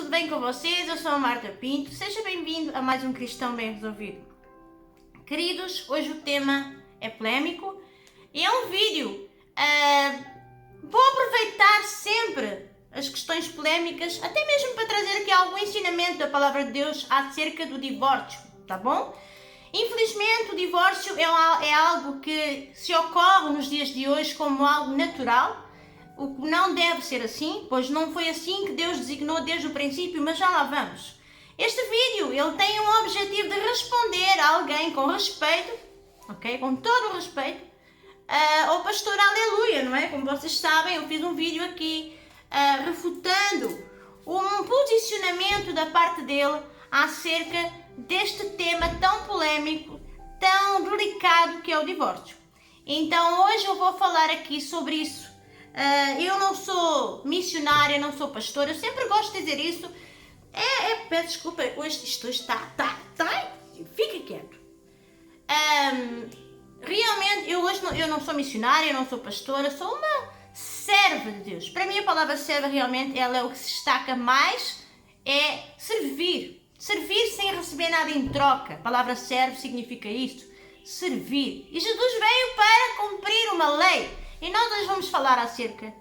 tudo bem com vocês? Eu sou a Marta Pinto, seja bem-vindo a mais um Cristão Bem Resolvido. Queridos, hoje o tema é polêmico e é um vídeo. Vou aproveitar sempre as questões polémicas, até mesmo para trazer aqui algum ensinamento da Palavra de Deus acerca do divórcio, tá bom? Infelizmente o divórcio é algo que se ocorre nos dias de hoje como algo natural, o que não deve ser assim, pois não foi assim que Deus designou desde o princípio, mas já lá vamos. Este vídeo ele tem um objetivo de responder a alguém com respeito, ok? Com todo o respeito, ao pastor Aleluia, não é? Como vocês sabem, eu fiz um vídeo aqui refutando um posicionamento da parte dele acerca deste tema tão polêmico, tão delicado que é o divórcio. Então hoje eu vou falar aqui sobre isso. Eu não sou missionária, não sou pastora, eu sempre gosto de dizer isso. Peço desculpa, hoje isto está, fica quieto. Realmente, eu não sou missionária, eu não sou pastora, sou uma serva de Deus. Para mim a palavra serva realmente ela é o que se destaca mais, é servir. Servir sem receber nada em troca. A palavra servo significa isso, servir. E Jesus veio para cumprir uma lei. E nós hoje vamos falar acerca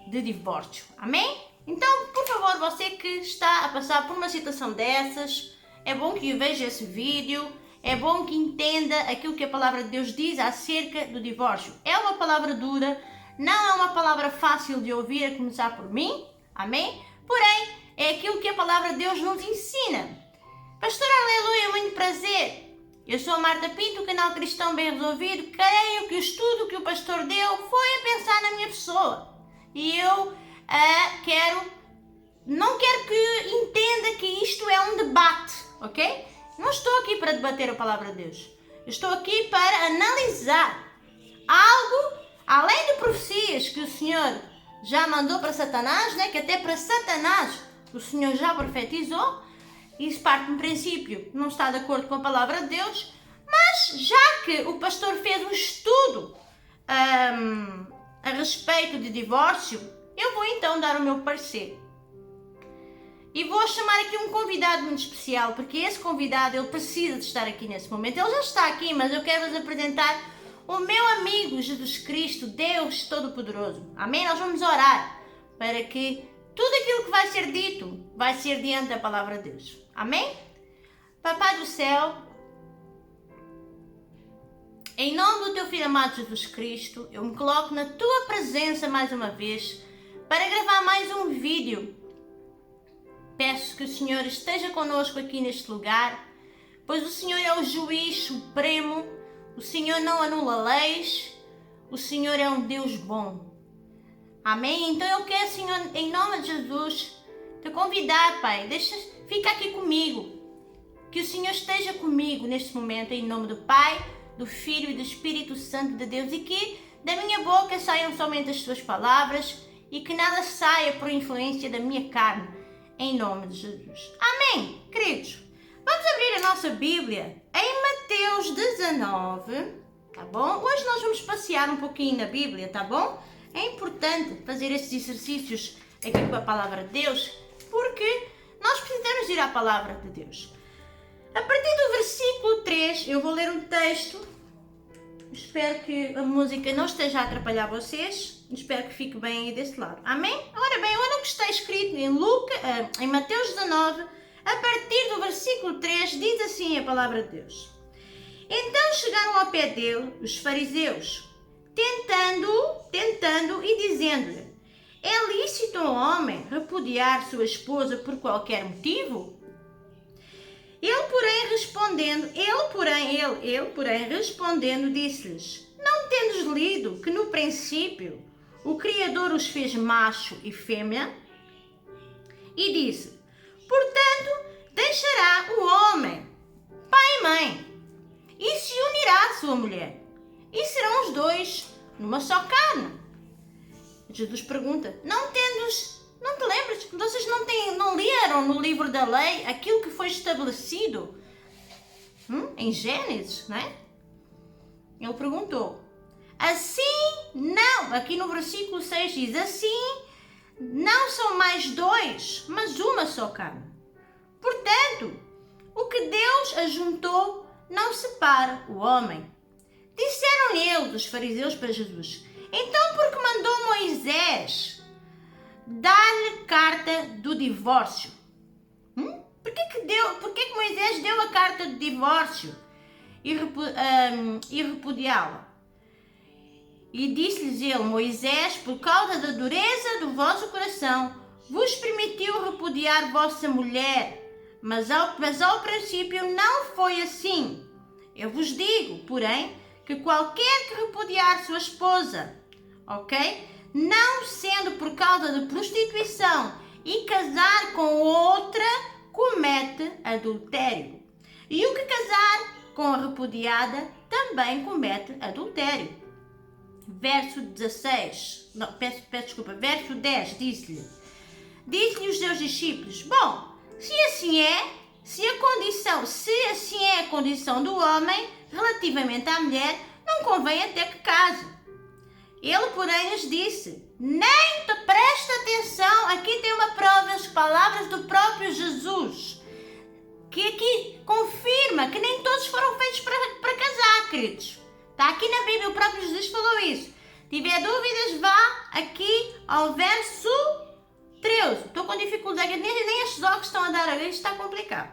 de divórcio. Amém? Então, por favor, você que está a passar por uma situação dessas, é bom que veja esse vídeo, é bom que entenda aquilo que a palavra de Deus diz acerca do divórcio. É uma palavra dura, não é uma palavra fácil de ouvir, a começar por mim. Amém? Porém, é aquilo que a palavra de Deus nos ensina. Pastor Aleluia, muito prazer. Eu sou a Marta Pinto, do canal Cristão Bem Resolvido. Creio que o estudo que o pastor deu foi a pensar na minha pessoa. E eu não quero que entenda que isto é um debate, ok? Não estou aqui para debater a palavra de Deus. Eu estou aqui para analisar algo, além de profecias que o Senhor já mandou para Satanás, né? Que até para Satanás o Senhor já profetizou. Isso parte de um princípio, não está de acordo com a palavra de Deus, mas já que o pastor fez um estudo a respeito de divórcio, eu vou então dar o meu parecer. E vou chamar aqui um convidado muito especial, porque esse convidado ele precisa de estar aqui nesse momento. Ele já está aqui, mas eu quero vos apresentar o meu amigo Jesus Cristo, Deus Todo-Poderoso. Amém? Nós vamos orar para que tudo aquilo que vai ser dito vai ser diante da palavra de Deus. Amém? Papai do céu, em nome do teu Filho amado Jesus Cristo, eu me coloco na tua presença mais uma vez para gravar mais um vídeo. Peço que o Senhor esteja conosco aqui neste lugar, pois o Senhor é o juiz supremo, o Senhor não anula leis, o Senhor é um Deus bom. Amém? Então eu quero, Senhor, em nome de Jesus, te convidar, Pai, fica aqui comigo. Que o Senhor esteja comigo neste momento, em nome do Pai, do Filho e do Espírito Santo de Deus. E que da minha boca saiam somente as tuas palavras e que nada saia por influência da minha carne, em nome de Jesus. Amém, queridos? Vamos abrir a nossa Bíblia em Mateus 19, tá bom? Hoje nós vamos passear um pouquinho na Bíblia, tá bom? É importante fazer esses exercícios aqui com a palavra de Deus, porque nós precisamos ir à palavra de Deus. A partir do versículo 3, eu vou ler um texto. Espero que a música não esteja a atrapalhar vocês. Espero que fique bem aí desse lado. Amém? Ora bem, olha o que está escrito em Mateus 19, a partir do versículo 3, diz assim a palavra de Deus. Então chegaram ao pé dele os fariseus, tentando e dizendo-lhe: é lícito ao homem repudiar sua esposa por qualquer motivo? Ele, porém, respondendo, disse-lhes: não tendes lido que no princípio o Criador os fez macho e fêmea? E disse: portanto, deixará o homem pai e mãe, e se unirá à sua mulher, e serão os dois numa só carne. Jesus pergunta: não te lembras? Vocês não leram no livro da lei aquilo que foi estabelecido em Gênesis, não é? Ele perguntou. Assim não, aqui no versículo 6 diz, assim não são mais dois, mas uma só carne. Portanto, o que Deus ajuntou não separa o homem. Disseram eles, os fariseus, para Jesus: então por que mandou Moisés dar-lhe carta do divórcio? Por que Moisés deu a carta do divórcio e repudiá-la? E disse-lhes ele: Moisés, por causa da dureza do vosso coração, vos permitiu repudiar vossa mulher, mas ao princípio não foi assim. Eu vos digo, porém, que qualquer que repudiar sua esposa, não sendo por causa de prostituição e casar com outra, comete adultério. E o que casar com a repudiada também comete adultério. Verso Verso 10 disse-lhe os seus discípulos: bom, se assim é a condição do homem relativamente à mulher, não convém até que case. Ele, porém, lhes disse: nem te presta atenção, aqui tem uma prova, as palavras do próprio Jesus, que aqui confirma que nem todos foram feitos para casar, queridos. Está aqui na Bíblia, o próprio Jesus falou isso. Se tiver dúvidas, vá aqui ao verso 13. Estou com dificuldade, nem estes óculos estão a dar a ver, isto está complicado.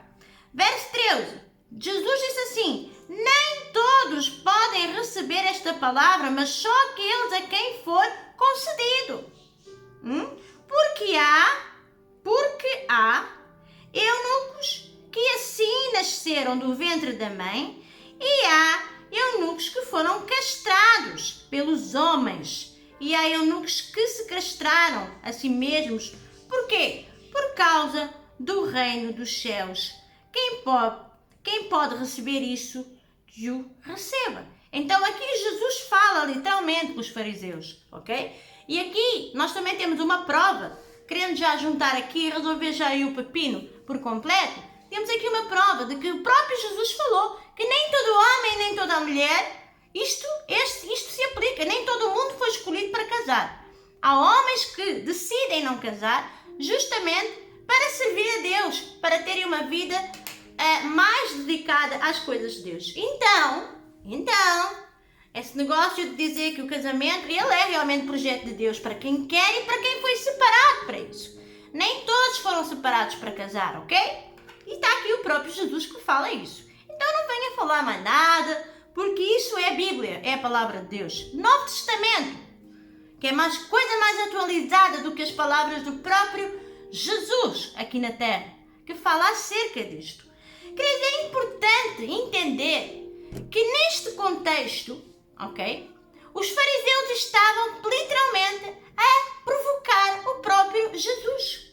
Verso 13. Jesus disse assim: nem todos podem receber esta palavra, mas só aqueles a quem for concedido. Porque há eunucos que assim nasceram do ventre da mãe, e há eunucos que foram castrados pelos homens, e há eunucos que se castraram a si mesmos. Por quê? Por causa do reino dos céus. Quem pode receber isso, que o receba. Então aqui Jesus fala literalmente com os fariseus, ok? E aqui nós também temos uma prova, querendo já juntar aqui e resolver já aí o pepino por completo. Temos aqui uma prova de que o próprio Jesus falou que nem todo homem, nem toda mulher, isto se aplica, nem todo mundo foi escolhido para casar. Há homens que decidem não casar justamente para servir a Deus, para terem uma vida mais dedicada às coisas de Deus. Então, esse negócio de dizer que o casamento, ele é realmente projeto de Deus para quem quer e para quem foi separado para isso. Nem todos foram separados para casar, ok? E está aqui o próprio Jesus que fala isso. Então não venha falar mais nada, porque isso é a Bíblia, é a palavra de Deus. Novo Testamento, que é coisa mais atualizada do que as palavras do próprio Jesus aqui na Terra, que fala acerca disto. Queridos, é importante entender que neste contexto, ok, os fariseus estavam literalmente a provocar o próprio Jesus.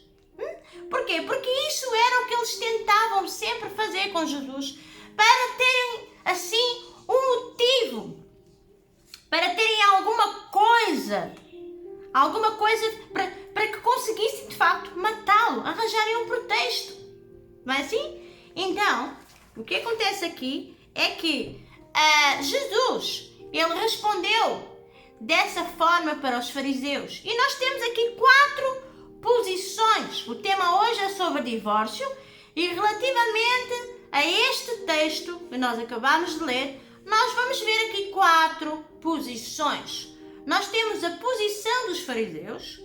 Por quê? Porque isso era o que eles tentavam sempre fazer com Jesus, para terem, assim, um motivo, para terem alguma coisa para que conseguissem, de facto, matá-lo, arranjarem um pretexto. Não é assim? Então, o que acontece aqui é que Jesus, ele respondeu dessa forma para os fariseus. E nós temos aqui 4 posições. O tema hoje é sobre divórcio e relativamente a este texto que nós acabamos de ler, nós vamos ver aqui 4 posições. Nós temos a posição dos fariseus,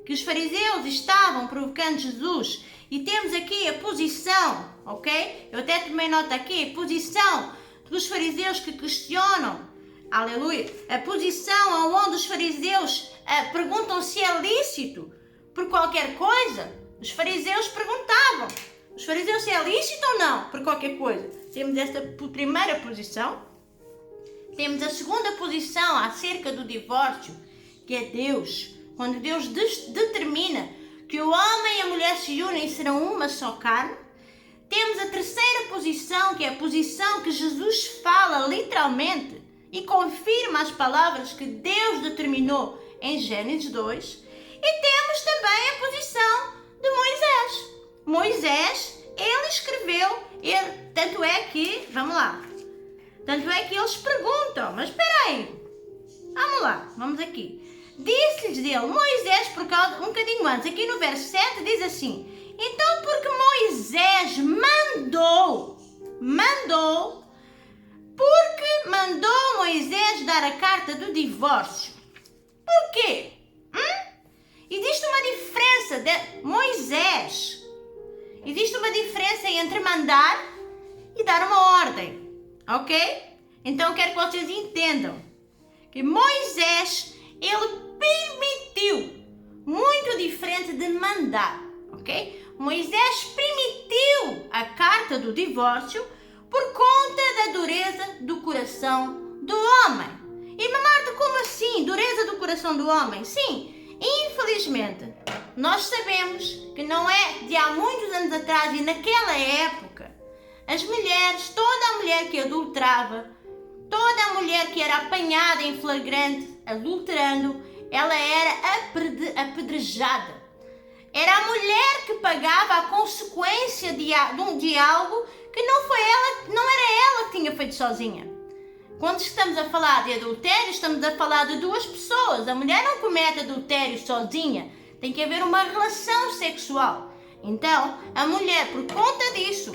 que os fariseus estavam provocando Jesus, e temos aqui a posição, ok? Eu até tomei nota aqui, a posição dos fariseus que questionam, aleluia, a posição onde os fariseus perguntam se é lícito por qualquer coisa. Os fariseus perguntavam, os fariseus se é lícito ou não por qualquer coisa. Temos esta primeira posição. Temos a segunda posição acerca do divórcio, que é Deus. Quando Deus determina que o homem e a mulher se unem e serão uma só carne. Temos a terceira posição, que é a posição que Jesus fala literalmente e confirma as palavras que Deus determinou em Gênesis 2. E temos também a posição de Moisés. Moisés, ele escreveu, tanto é que eles perguntam, mas espera aí, vamos lá, vamos aqui. Disse-lhes ele, Moisés, por causa, um bocadinho antes, aqui no verso 7, diz assim: então, porque Moisés porque mandou Moisés dar a carta do divórcio. Por quê? Existe uma diferença de Moisés. Existe uma diferença entre mandar e dar uma ordem. Ok? Então, quero que vocês entendam que Moisés, ele permitiu, muito diferente de mandar. Ok? Moisés permitiu a carta do divórcio por conta da dureza do coração do homem. E Marta, como assim? Dureza do coração do homem? Sim, infelizmente, nós sabemos que não é de há muitos anos atrás e naquela época, as mulheres, toda a mulher que adulterava, toda a mulher que era apanhada em flagrante adulterando, ela era apedrejada. Era a mulher que pagava a consequência de algo que não era ela que tinha feito sozinha. Quando estamos a falar de adultério, estamos a falar de duas pessoas. A mulher não comete adultério sozinha. Tem que haver uma relação sexual. Então, a mulher, por conta disso,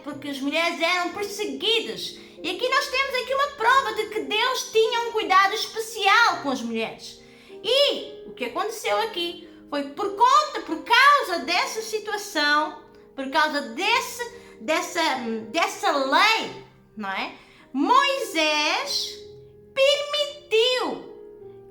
porque as mulheres eram perseguidas. E aqui nós temos uma prova de que Deus tinha um cuidado especial com as mulheres. E o que aconteceu aqui foi por causa dessa situação, por causa dessa lei, não é? Moisés permitiu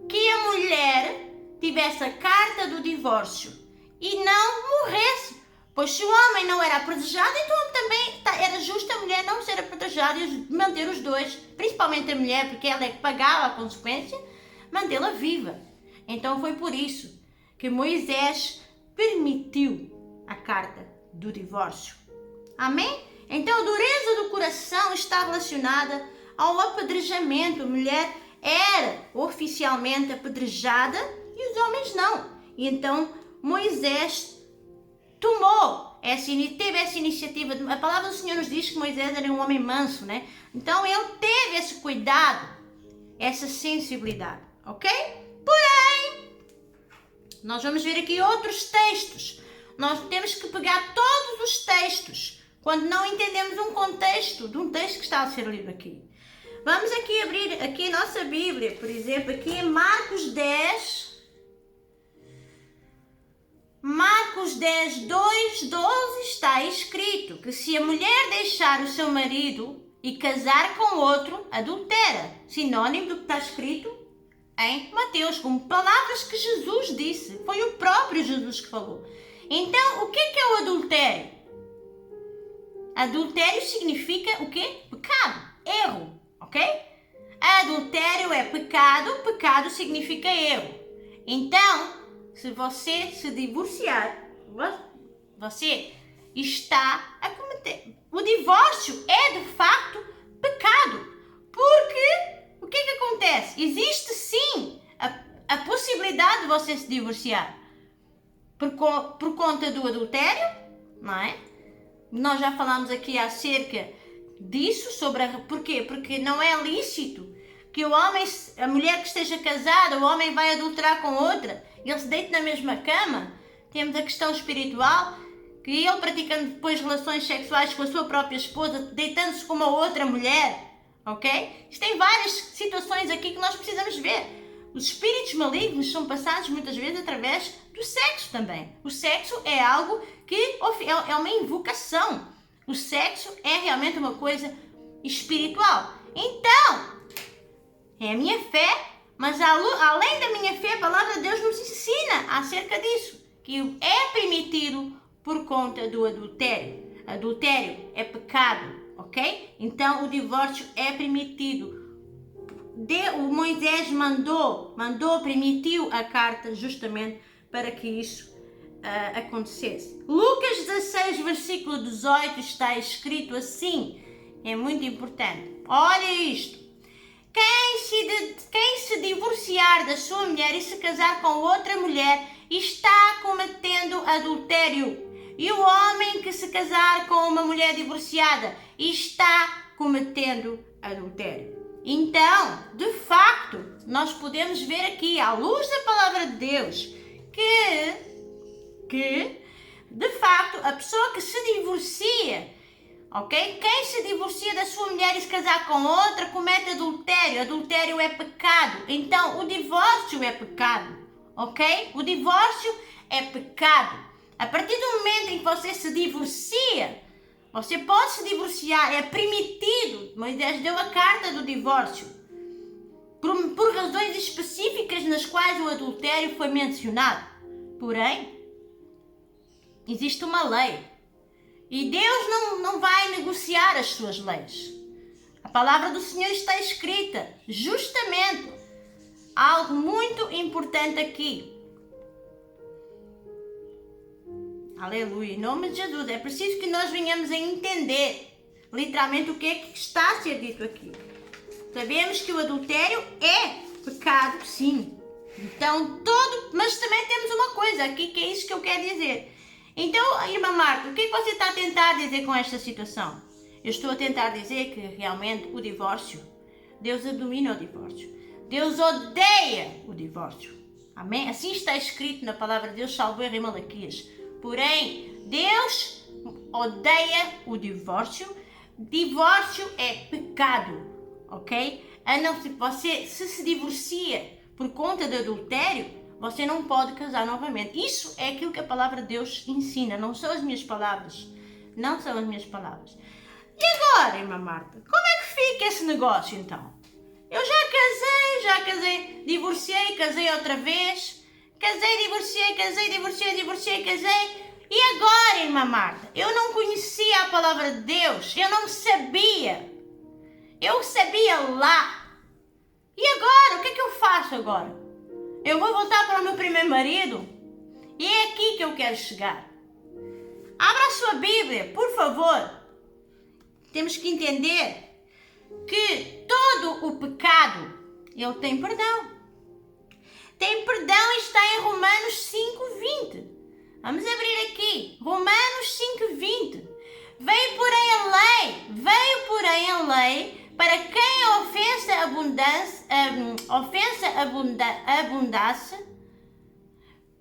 que a mulher tivesse a carta do divórcio e não morresse. Pois se o homem não era apedrejado, então também era justo a mulher não ser apedrejada e manter os dois, principalmente a mulher, porque ela é que pagava a consequência, mantê-la viva. Então foi por isso que Moisés permitiu a carta do divórcio. Amém? Então a dureza do coração está relacionada ao apedrejamento. A mulher era oficialmente apedrejada e os homens não. E então Moisés teve essa iniciativa. A palavra do Senhor nos diz que Moisés era um homem manso, né? Então ele teve esse cuidado, essa sensibilidade, ok? Porém, nós vamos ver aqui outros textos. Nós temos que pegar todos os textos quando não entendemos um contexto de um texto que está a ser lido aqui. Vamos aqui abrir aqui a nossa Bíblia, por exemplo, aqui em Marcos 10, 2, 12 está escrito que se a mulher deixar o seu marido e casar com outro, adultera. Sinônimo do que está escrito em Mateus, como palavras que Jesus disse. Foi o próprio Jesus que falou. Então, o que é o adultério? Adultério significa o quê? Pecado, erro, ok? Adultério é pecado, pecado significa erro. Então, se você se divorciar, você está a cometer. O divórcio é de facto pecado. Porque o que acontece? Existe sim a possibilidade de você se divorciar por conta do adultério, não é? Nós já falamos aqui acerca disso, porquê? Porque não é lícito que a mulher que esteja casada, o homem vai adulterar com outra, ele se deita na mesma cama. Temos a questão espiritual, que ele praticando depois relações sexuais com a sua própria esposa, deitando-se com uma outra mulher, ok? Isto tem várias situações aqui que nós precisamos ver. Os espíritos malignos são passados muitas vezes através do sexo também. O sexo é algo que é uma invocação. O sexo é realmente uma coisa espiritual. Então, é a minha fé, mas além da minha fé, a palavra de Deus nos ensina acerca disso, que é permitido por conta do adultério. Adultério é pecado, ok? Então, o divórcio é permitido. O Moisés permitiu a carta justamente para que isso acontecesse. Lucas 16, versículo 18 está escrito assim, é muito importante. Olha isto. Quem se divorciar da sua mulher e se casar com outra mulher está cometendo adultério. E o homem que se casar com uma mulher divorciada está cometendo adultério. Então, de facto, nós podemos ver aqui, à luz da palavra de Deus, que de facto, a pessoa que se divorcia, ok? Quem se divorcia da sua mulher e se casar com outra comete adultério. Adultério é pecado. Então, o divórcio é pecado, ok? O divórcio é pecado. A partir do momento em que você se divorcia, você pode se divorciar, é permitido. Moisés deu a carta do divórcio por razões específicas nas quais o adultério foi mencionado. Porém, existe uma lei e Deus não vai negociar as suas leis. A palavra do Senhor está escrita, justamente, algo muito importante aqui. Aleluia, em nome de Jesus. É preciso que nós venhamos a entender literalmente o que é que está a ser dito aqui. Sabemos que o adultério é pecado, sim. Então, mas também temos uma coisa aqui que é isso que eu quero dizer. Então, irmã Marta, o que é que você está a tentar dizer com esta situação? Eu estou a tentar dizer que realmente o divórcio, Deus abomina o divórcio. Deus odeia o divórcio. Amém? Assim está escrito na palavra de Deus, salvo erro em Malaquias. Porém, Deus odeia o divórcio. Divórcio é pecado, ok? A não ser você se divorcia por conta de adultério, você não pode casar novamente. Isso é aquilo que a palavra de Deus ensina, não são as minhas palavras. Não são as minhas palavras. E agora, irmã Marta, como é que fica esse negócio então? Eu já casei, divorciei, casei outra vez, casei, divorciei, casei. E agora, irmã Marta, eu não conhecia a palavra de Deus, eu não sabia. Eu sabia lá. E agora, o que é que eu faço agora? Eu vou voltar para o meu primeiro marido? E é aqui que eu quero chegar. Abra a sua Bíblia, por favor. Temos que entender que todo o pecado, ele tem perdão. Tem perdão e está em Romanos 5:20. Vamos abrir aqui. Romanos 5:20. Veio porém a lei para quem a ofensa abundasse,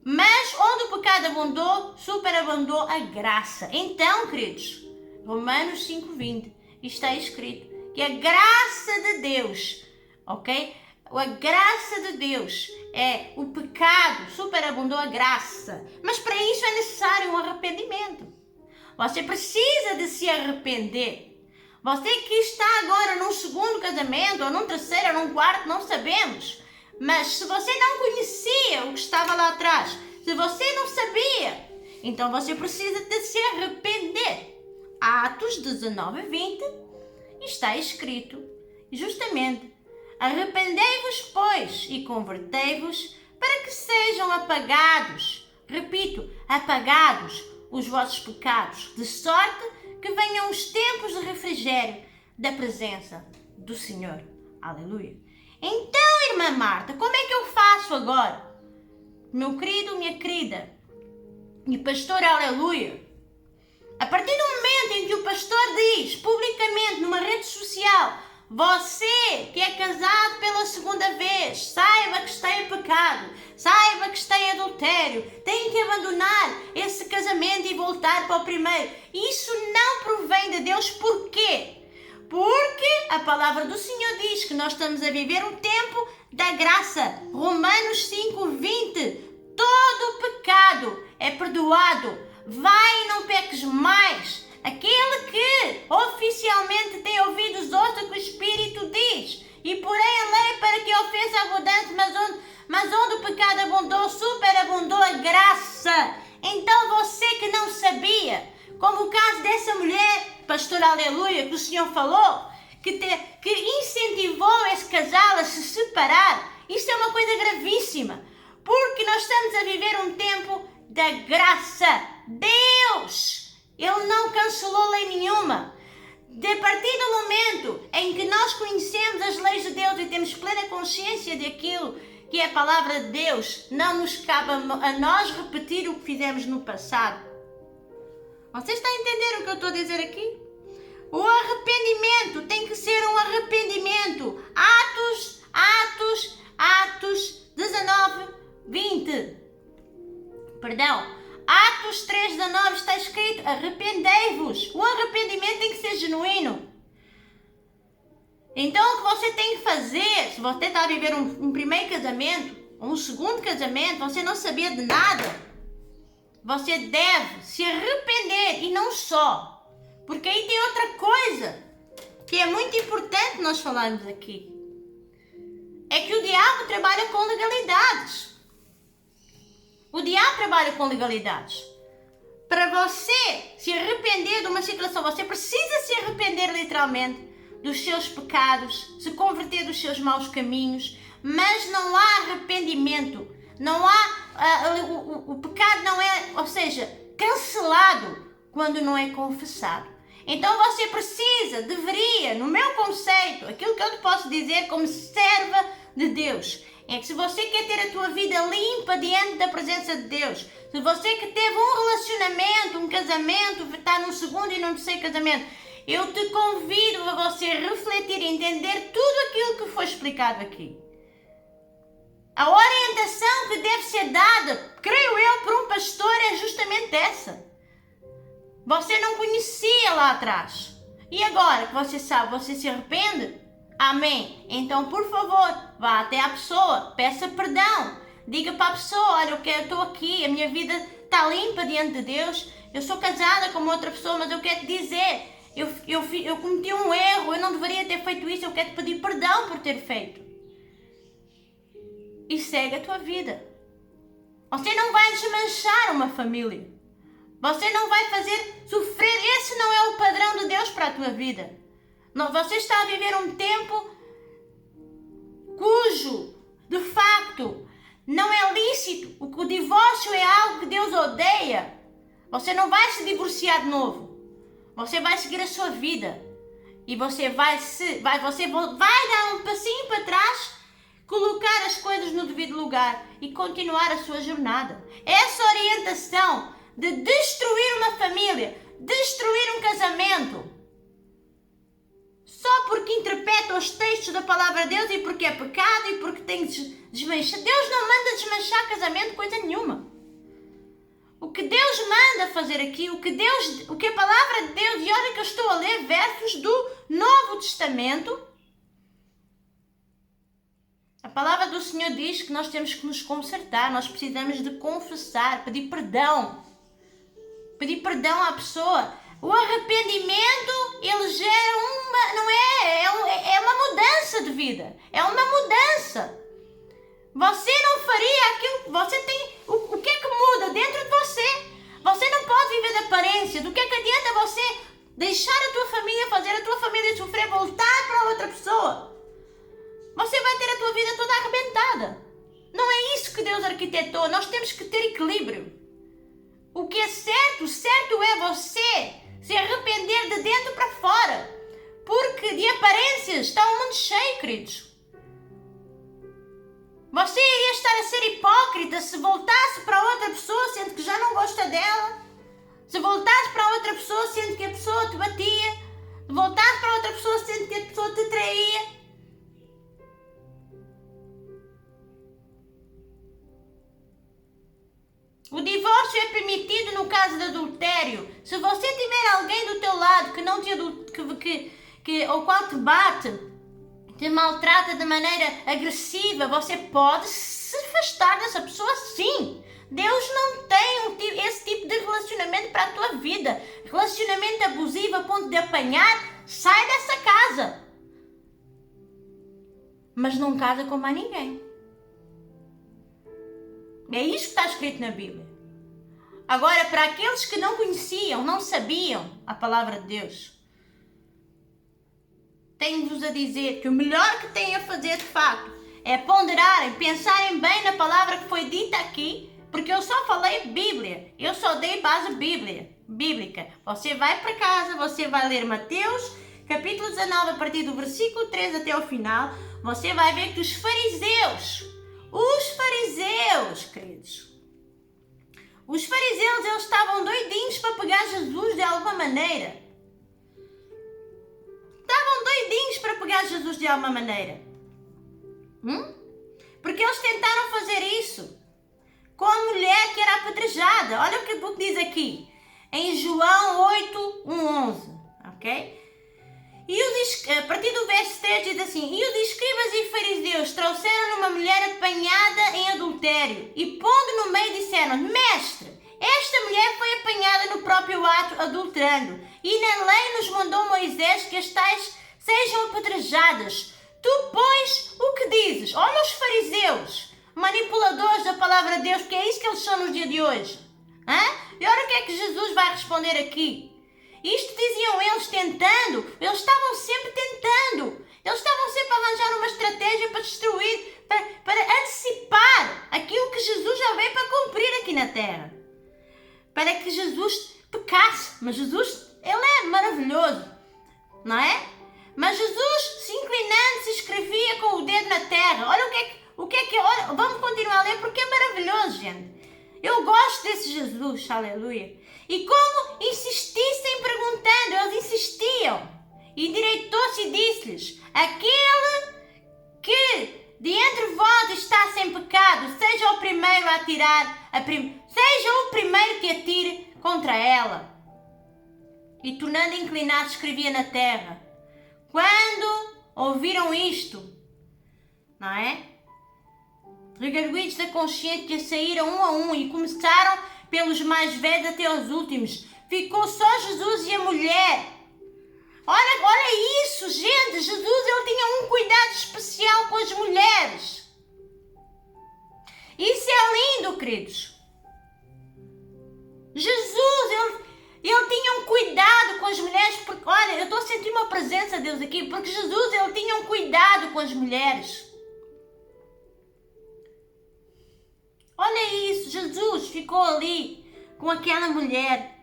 mas onde o pecado abundou, superabundou a graça. Então, queridos, Romanos 5:20, está escrito que a graça de Deus, ok? A graça de Deus é o pecado, superabundou a graça. Mas para isso é necessário um arrependimento. Você precisa de se arrepender. Você que está agora num segundo casamento, ou num terceiro, ou num quarto, não sabemos. Mas se você não conhecia o que estava lá atrás, se você não sabia, então você precisa de se arrepender. Atos 19:20 está escrito justamente: arrependei-vos, pois, e convertei-vos, para que sejam apagados, repito, apagados os vossos pecados, de sorte que venham os tempos de refrigério da presença do Senhor. Aleluia. Então, irmã Marta, como é que eu faço agora? Meu querido, minha querida, e pastor, aleluia. A partir do momento em que o pastor diz publicamente numa rede social: você que é casado pela segunda vez, saiba que está em pecado, saiba que está em adultério, tem que abandonar esse casamento e voltar para o primeiro. Isso não provém de Deus. Por quê? Porque a palavra do Senhor diz que nós estamos a viver um tempo da graça. Romanos 5:20. Todo pecado é perdoado. Vai e não peques mais. Aquele que oficialmente tem ouvidos ouça o que o Espírito diz. E porém a lei para que a ofensa abundante, mas onde o pecado abundou, superabundou a graça. Então você que não sabia, como o caso dessa mulher, pastor aleluia, que o Senhor falou, que incentivou esse casal a se separar, isso é uma coisa gravíssima. Porque nós estamos a viver um tempo da graça. Deus, Ele não cancelou lei nenhuma. A partir do momento em que nós conhecemos as leis de Deus e temos plena consciência daquilo que é a palavra de Deus, não nos cabe a nós repetir o que fizemos no passado. Você está a entender o que eu estou a dizer aqui? O arrependimento tem que ser um arrependimento. Atos 19, 20. Perdão. Atos 3:19 está escrito: arrependei-vos. O arrependimento tem que ser genuíno. Então o que você tem que fazer, se você está a viver um primeiro casamento, um segundo casamento, você não sabia de nada, você deve se arrepender, e não só. Porque aí tem outra coisa que é muito importante nós falarmos aqui. É que o diabo trabalha com legalidades. O diabo trabalha com legalidades. Para você se arrepender de uma situação, você precisa se arrepender literalmente dos seus pecados, se converter dos seus maus caminhos, mas não há arrependimento. Não há, o pecado não é, ou seja, cancelado quando não é confessado. Então você deveria, no meu conceito, aquilo que eu te posso dizer como serva de Deus, é que se você quer ter a tua vida limpa diante da presença de Deus, se você que teve um relacionamento, um casamento, está no segundo e no terceiro casamento, eu te convido a você refletir e entender tudo aquilo que foi explicado aqui. A orientação que deve ser dada, creio eu, por um pastor é justamente essa. Você não conhecia lá atrás. E agora que você sabe, você se arrepende? Amém. Então, por favor, vá até a pessoa, peça perdão. Diga para a pessoa: olha, eu estou aqui, a minha vida está limpa diante de Deus. Eu sou casada com outra pessoa, mas eu quero te dizer, eu cometi um erro, eu não deveria ter feito isso, eu quero te pedir perdão por ter feito. E segue a tua vida. Você não vai desmanchar uma família. Você não vai fazer sofrer. Esse não é o padrão de Deus para a tua vida. Não, você está a viver um tempo cujo, de facto, não é lícito. O divórcio é algo que Deus odeia. Você não vai se divorciar de novo. Você vai seguir a sua vida. E você vai dar um passinho para trás, colocar as coisas no devido lugar e continuar a sua jornada. Essa orientação de destruir uma família, destruir um casamento, só porque interpreta os textos da palavra de Deus e porque é pecado e porque tem que desmanchar. Deus não manda desmanchar casamento, coisa nenhuma. O que Deus manda fazer aqui, o que a palavra de Deus, e olha que eu estou a ler versos do Novo Testamento, a palavra do Senhor diz que nós temos que nos consertar, nós precisamos de confessar, pedir perdão à pessoa. O arrependimento, ele gera é uma mudança de vida, é uma mudança. Você não faria aquilo que você tem. O que é que muda dentro de você? Você não pode viver de aparência. Do que é que adianta você deixar a tua família, fazer a tua família sofrer, voltar para outra pessoa? Você vai ter a tua vida toda arrebentada. Não é isso que Deus arquitetou. Nós temos que ter equilíbrio. O que é certo é você se arrepender de dentro para fora. Porque de aparências está o mundo cheio, queridos. Você iria estar a ser hipócrita se voltasse para outra pessoa sendo que já não gosta dela. Se voltasse para outra pessoa sendo que a pessoa te batia. Se voltasse para outra pessoa sendo que a pessoa te traía. O divórcio é permitido no caso de adultério. Se você tiver alguém do teu lado que não te ou qual te bate, te maltrata de maneira agressiva, você pode se afastar dessa pessoa, sim. Deus não tem esse tipo de relacionamento para a tua vida. Relacionamento abusivo a ponto de apanhar, sai dessa casa. Mas não casa com mais ninguém. É isso que está escrito na Bíblia. Agora, para aqueles que não conheciam, não sabiam a palavra de Deus, tenho-vos a dizer que o melhor que têm a fazer de facto é ponderarem, pensarem bem na palavra que foi dita aqui, porque eu só falei Bíblia, eu só dei base bíblica. Você vai para casa, você vai ler Mateus, capítulo 19, a partir do versículo 3 até o final, você vai ver que os fariseus, queridos, os fariseus, eles estavam doidinhos para pegar Jesus de alguma maneira. para pegar Jesus de alguma maneira. Porque eles tentaram fazer isso com a mulher que era apedrejada. Olha o que diz aqui, em João 8, 11, ok? A partir do verso 3 diz assim: e os escribas e fariseus trouxeram uma mulher apanhada em adultério e pondo no meio disseram: Mestre, esta mulher foi apanhada no próprio ato adulterando, e na lei nos mandou Moisés que as tais sejam apedrejadas. Tu, pois, o que dizes? Olha os fariseus, manipuladores da palavra de Deus, porque é isso que eles são nos dias de hoje. E olha o que é que Jesus vai responder aqui. Isto diziam eles tentando, eles estavam sempre tentando, eles estavam sempre a arranjar uma estratégia para destruir, para antecipar aquilo que Jesus já veio para cumprir aqui na terra. Para que Jesus pecasse, mas Jesus, ele é maravilhoso, não é? Mas Jesus, se inclinando, se escrevia com o dedo na terra. Olha o que é, olha, vamos continuar a ler porque é maravilhoso, gente. Eu gosto desse Jesus, aleluia. E como insistissem perguntando, eles insistiam. E endireitou-se e disse-lhes: aquele que de entre vós está sem pecado, seja o primeiro a atirar, seja o primeiro que atire contra ela. E tornando a inclinar, escrevia na terra. Quando ouviram isto, não é? Regarguidos da consciência saíram um a um e começaram pelos mais velhos até aos últimos. Ficou só Jesus e a mulher. Olha isso, gente. Jesus, ele tinha um cuidado especial com as mulheres. Isso é lindo, queridos. Jesus, ele tinha um cuidado com as mulheres. Porque, olha, eu estou a sentir uma presença de Deus aqui. Porque Jesus, ele tinha um cuidado com as mulheres. Olha isso, Jesus ficou ali com aquela mulher.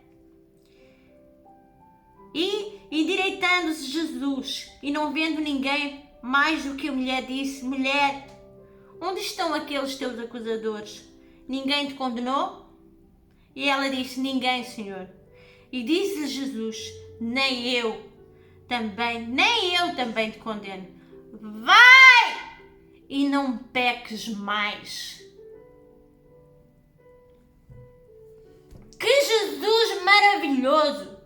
E endireitando-se Jesus, e não vendo ninguém, mais do que a mulher disse: mulher, onde estão aqueles teus acusadores? Ninguém te condenou? E ela disse: ninguém, Senhor. E disse-lhe Jesus: nem eu também te condeno. Vai e não peques mais. Que Jesus maravilhoso!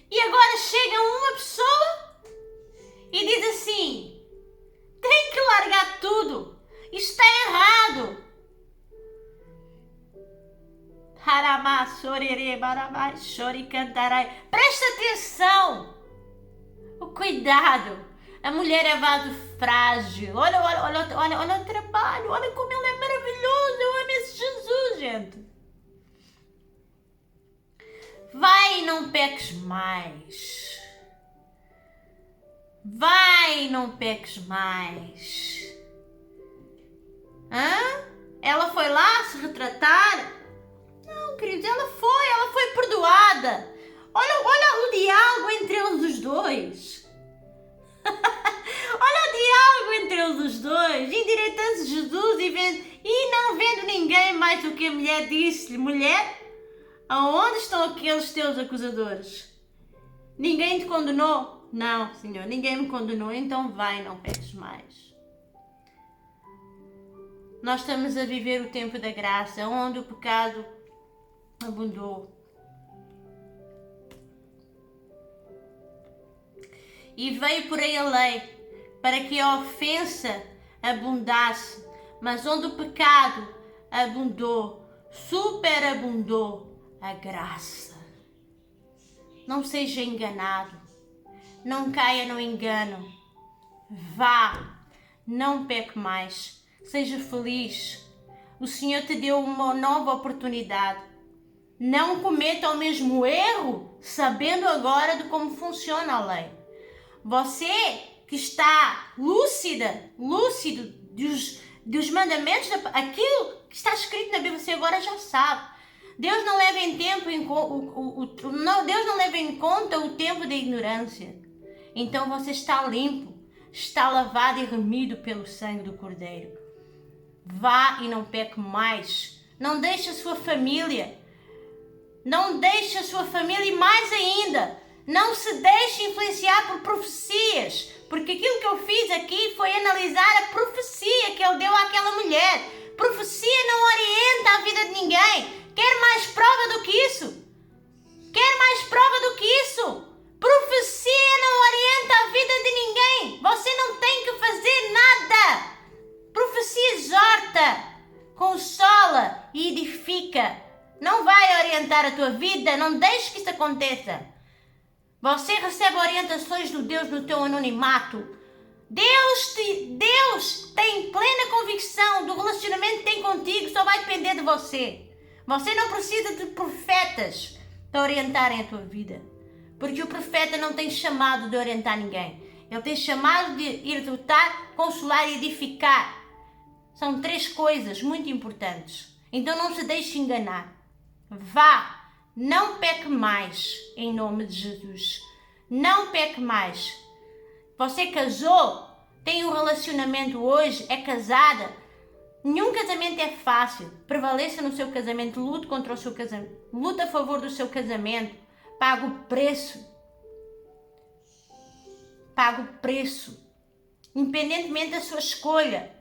E agora chega uma pessoa e diz assim: tem que largar tudo, isto está errado. Presta atenção, o cuidado. A mulher é vaso frágil. Olha o trabalho. Olha como ele é maravilhoso. Eu amo esse Jesus, gente. Vai e não peques mais. Vai e não peques mais. Ela foi lá se retratar? Não, queridos, ela foi perdoada. Olha o diálogo entre eles os dois. Olha o diálogo entre eles os dois. Endireitando-se Jesus e não vendo ninguém mais do que a mulher disse-lhe: mulher, aonde estão aqueles teus acusadores? Ninguém te condenou? Não, Senhor, ninguém me condenou. Então vai, não peques mais. Nós estamos a viver o tempo da graça, onde o pecado abundou. E veio por aí a lei, para que a ofensa abundasse, mas onde o pecado abundou, superabundou a graça. Não seja enganado, não caia no engano, vá, não peque mais, seja feliz. O Senhor te deu uma nova oportunidade. Não cometa o mesmo erro, sabendo agora de como funciona a lei. Você que está lúcido dos mandamentos, aquilo que está escrito na Bíblia, você agora já sabe. Deus não leva em conta o tempo da ignorância. Então você está limpo, está lavado e remido pelo sangue do Cordeiro. Vá e não peque mais. Não deixe a sua família. Não deixe a sua família e mais ainda, Não se deixe influenciar por profecias, porque aquilo que eu fiz aqui foi analisar a profecia que ele deu àquela mulher. Profecia não orienta a vida de ninguém. Quer mais prova do que isso? Quer mais prova do que isso? Profecia não orienta a vida de ninguém. Você não tem que fazer nada. Profecia exorta, consola e edifica. Não vai orientar a tua vida. Não deixe que isso aconteça. Você recebe orientações do Deus no teu anonimato. Deus tem plena convicção do relacionamento que tem contigo, só vai depender de você. Você não precisa de profetas para orientarem a tua vida, porque o profeta não tem chamado de orientar ninguém. Ele tem chamado de exortar, consolar e edificar. São 3 coisas muito importantes. Então não se deixe enganar. Vá, não peque mais, em nome de Jesus. Não peque mais. Você casou, tem um relacionamento hoje, é casada. Nenhum casamento é fácil. Prevaleça no seu casamento, lute contra o seu casamento, lute a favor do seu casamento. Paga o preço. Paga o preço. Independentemente da sua escolha.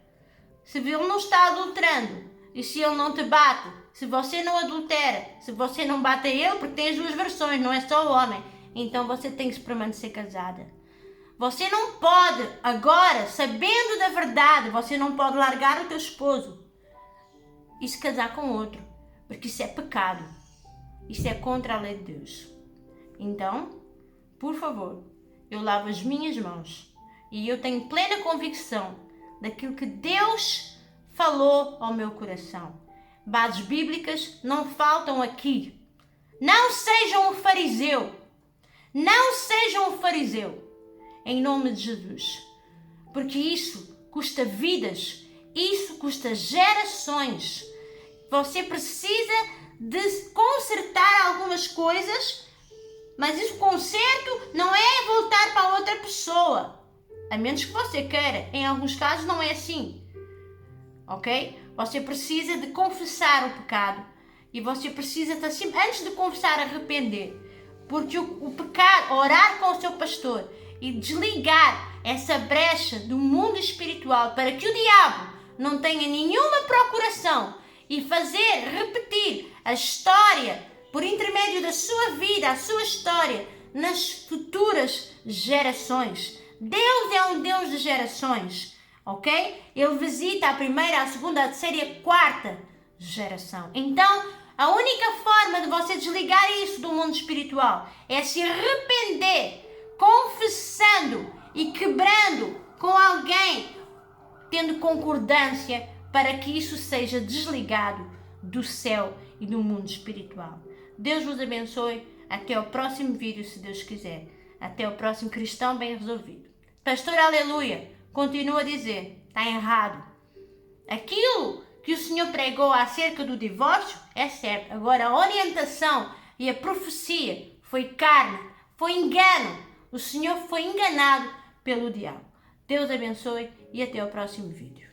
Se ele não está adulterando e se ele não te bate, se você não adultera, se você não bate a ele, porque tem as 2 versões, não é só o homem, então você tem que permanecer casada. Você não pode, agora, sabendo da verdade, você não pode largar o teu esposo e se casar com outro, porque isso é pecado. Isso é contra a lei de Deus. Então, por favor, eu lavo as minhas mãos e eu tenho plena convicção daquilo que Deus falou ao meu coração. Bases bíblicas não faltam aqui. Não sejam um fariseu. Não sejam um fariseu. Em nome de Jesus. Porque isso custa vidas. Isso custa gerações. Você precisa de consertar algumas coisas, mas esse conserto não é voltar para outra pessoa. A menos que você queira. Em alguns casos não é assim. Ok? Você precisa de confessar o pecado. E você precisa estar sempre, antes de confessar, arrepender. Porque o pecado, orar com o seu pastor e desligar essa brecha do mundo espiritual para que o diabo não tenha nenhuma procuração e fazer repetir a história por intermédio da sua vida, a sua história nas futuras gerações. Deus é um Deus de gerações, ok? Ele visita a primeira, a segunda, a terceira e a quarta geração. Então, a única forma de você desligar isso do mundo espiritual é se arrepender, confessando e quebrando com alguém, tendo concordância para que isso seja desligado do céu e do mundo espiritual. Deus vos abençoe. Até o próximo vídeo, se Deus quiser. Até o próximo Cristão Bem Resolvido. Pastor Aleluia continua a dizer, está errado. Aquilo que o Senhor pregou acerca do divórcio é certo. Agora a orientação e a profecia foi carne, foi engano. O Senhor foi enganado pelo diabo. Deus abençoe e até o próximo vídeo.